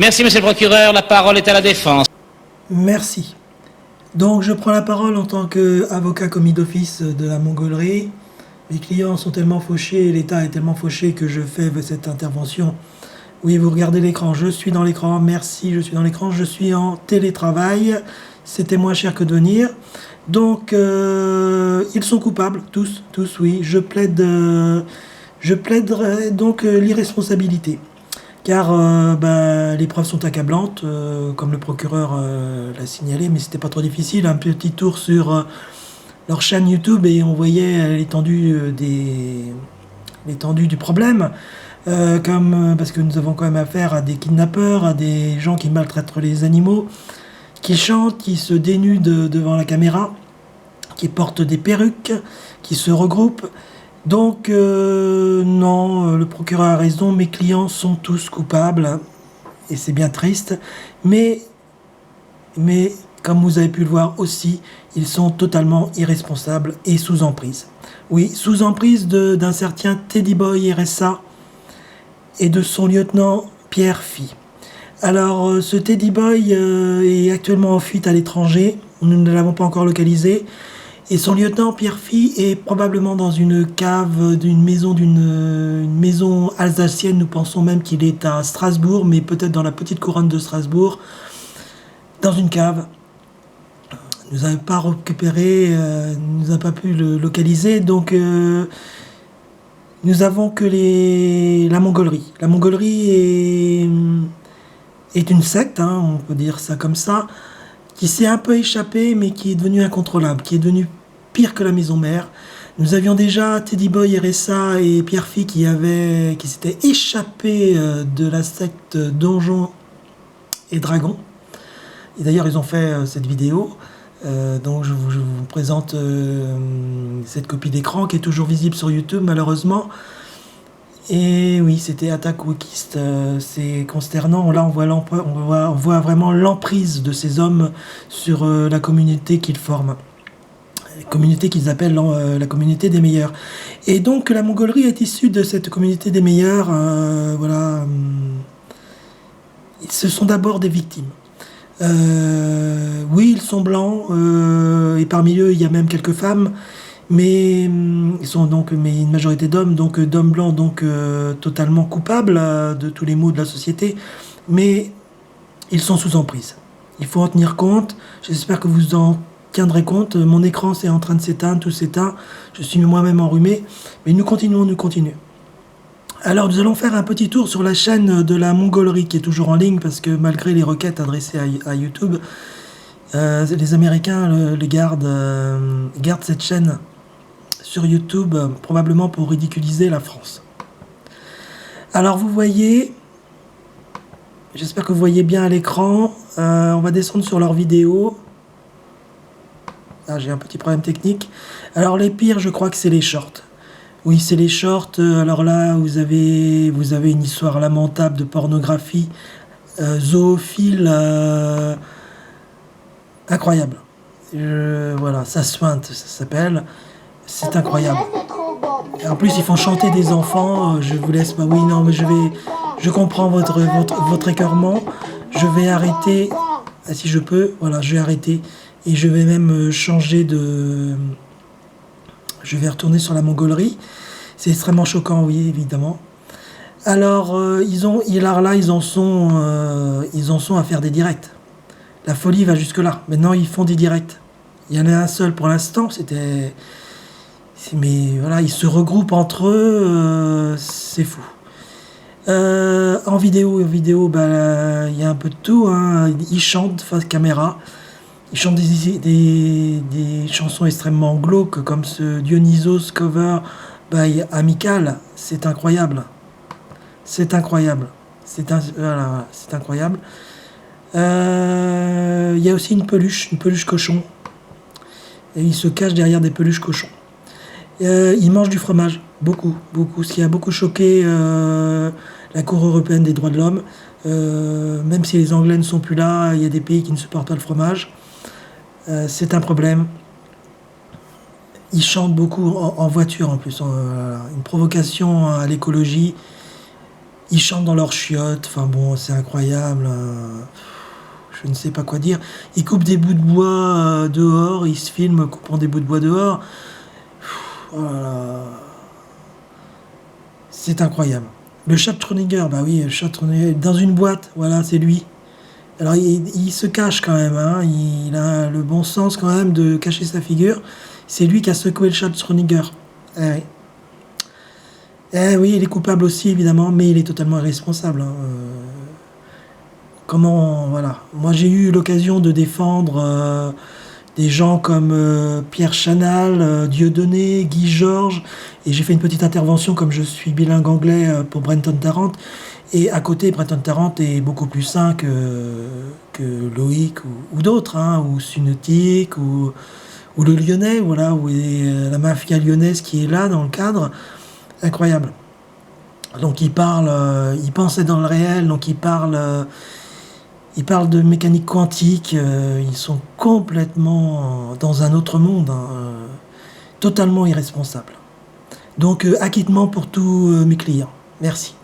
Merci, monsieur le procureur. La parole est à la défense. Merci. Donc je prends la parole en tant qu'avocat commis d'office de la Mongolerie. Les clients sont tellement fauchés, l'État est tellement fauché que je fais cette intervention. Oui, vous regardez l'écran, je suis dans l'écran, merci, je suis dans l'écran, je suis en télétravail, c'était moins cher que de venir. Donc, ils sont coupables, tous, oui. Je plaiderai donc l'irresponsabilité. Car les preuves sont accablantes, comme le procureur l'a signalé, mais c'était pas trop difficile. Un petit tour sur leur chaîne YouTube et on voyait l'étendue du problème. Parce que nous avons quand même affaire à des kidnappeurs, à des gens qui maltraitent les animaux, qui chantent, qui se dénudent devant la caméra, qui portent des perruques, qui se regroupent. Donc non, le procureur a raison, mes clients sont tous coupables, et c'est bien triste, mais comme vous avez pu le voir aussi, ils sont totalement irresponsables et sous emprise. Oui, sous emprise d'un certain Teddy Boy RSA, et de son lieutenant Pierre Phi. Alors, ce Teddy Boy est actuellement en fuite à l'étranger, nous ne l'avons pas encore localisé, et son lieutenant Pierre Phi est probablement dans une cave d'une maison alsacienne. Nous pensons même qu'il est à Strasbourg, mais peut-être dans la petite couronne de Strasbourg, dans une cave. Nous n'avons pas récupéré, nous n'avons pas pu le localiser, donc nous avons que la Mongolerie. La Mongolerie est une secte, on peut dire ça comme ça, qui s'est un peu échappée, mais qui est devenue incontrôlable, qui est devenue pire que la maison mère. Nous avions déjà Teddy Boy RSA et Pierre Phi qui s'étaient échappés de la secte Donjons et Dragons. Et d'ailleurs, ils ont fait cette vidéo. Donc je vous présente cette copie d'écran qui est toujours visible sur YouTube malheureusement. Et oui, c'était attaque wokiste, c'est consternant. Là on voit vraiment l'emprise de ces hommes sur la communauté qu'ils forment, la communauté qu'ils appellent la communauté des meilleurs. Et donc la Mongolerie est issue de cette communauté des meilleurs. Ce sont d'abord des victimes. Oui, ils sont blancs, et parmi eux, il y a même quelques femmes, mais ils sont mais une majorité d'hommes, donc d'hommes blancs, donc totalement coupables de tous les maux de la société, mais ils sont sous emprise. Il faut en tenir compte. J'espère que vous en tiendrez compte. Mon écran, c'est en train de s'éteindre, tout s'éteint. Je suis moi-même enrhumé, mais nous continuons. Alors nous allons faire un petit tour sur la chaîne de la Mongolerie qui est toujours en ligne parce que malgré les requêtes adressées à YouTube, les Américains gardent cette chaîne sur YouTube probablement pour ridiculiser la France. Alors vous voyez, j'espère que vous voyez bien à l'écran, on va descendre sur leur vidéo. Ah, j'ai un petit problème technique. Alors les pires, je crois que c'est les shorts. Oui, c'est les shorts. Alors là, vous avez une histoire lamentable de pornographie zoophile incroyable. Voilà, ça sointe, ça s'appelle. C'est incroyable. Et en plus, ils font chanter des enfants. Je vous laisse pas. Oui, non, mais je comprends votre écœurement. Je vais arrêter. Si je peux, voilà, je vais arrêter et je vais même changer de. Je vais retourner sur la Mongolerie. C'est extrêmement choquant, oui, évidemment. Alors, ils en sont à faire des directs. La folie va jusque-là. Maintenant, ils font des directs. Il y en a un seul pour l'instant. Mais voilà, ils se regroupent entre eux. C'est fou. En vidéo, il y a un peu de tout. Ils chantent face caméra. Ils chantent des chansons extrêmement glauques comme ce Dionysos cover by Amical. C'est incroyable. C'est incroyable. C'est incroyable. Il y a aussi une peluche cochon. Et ils se cachent derrière des peluches cochons. Ils mangent du fromage. Beaucoup. Ce qui a beaucoup choqué la Cour européenne des droits de l'homme. Même si les Anglais ne sont plus là, il y a des pays qui ne supportent pas le fromage. C'est un problème. Ils chantent beaucoup en voiture en plus. Une provocation à l'écologie. Ils chantent dans leurs chiottes, enfin bon, c'est incroyable. Je ne sais pas quoi dire. Ils coupent des bouts de bois dehors, ils se filment coupant des bouts de bois dehors. Oh là là. C'est incroyable. Le chat de Schrödinger, bah oui, le chat de Schrödinger, dans une boîte, voilà, c'est lui. Alors il se cache quand même, hein. Il a le bon sens quand même de cacher sa figure. C'est lui qui a secoué le chat de Schrödinger. Eh oui. Eh oui, il est coupable aussi, évidemment, mais il est totalement irresponsable, hein. Comment, voilà. Moi, j'ai eu l'occasion de défendre des gens comme Pierre Chanal, Dieudonné, Guy Georges, et j'ai fait une petite intervention comme je suis bilingue anglais pour Brenton Tarrant. Et à côté, Brenton Tarrant est beaucoup plus sain que Loïc ou d'autres, hein, ou Sunotic, ou le Lyonnais, voilà, ou la mafia lyonnaise qui est là dans le cadre. Incroyable. Donc il pense être dans le réel, donc il parle de mécanique quantique, ils sont complètement dans un autre monde, hein, totalement irresponsables. Donc acquittement pour tous mes clients. Merci.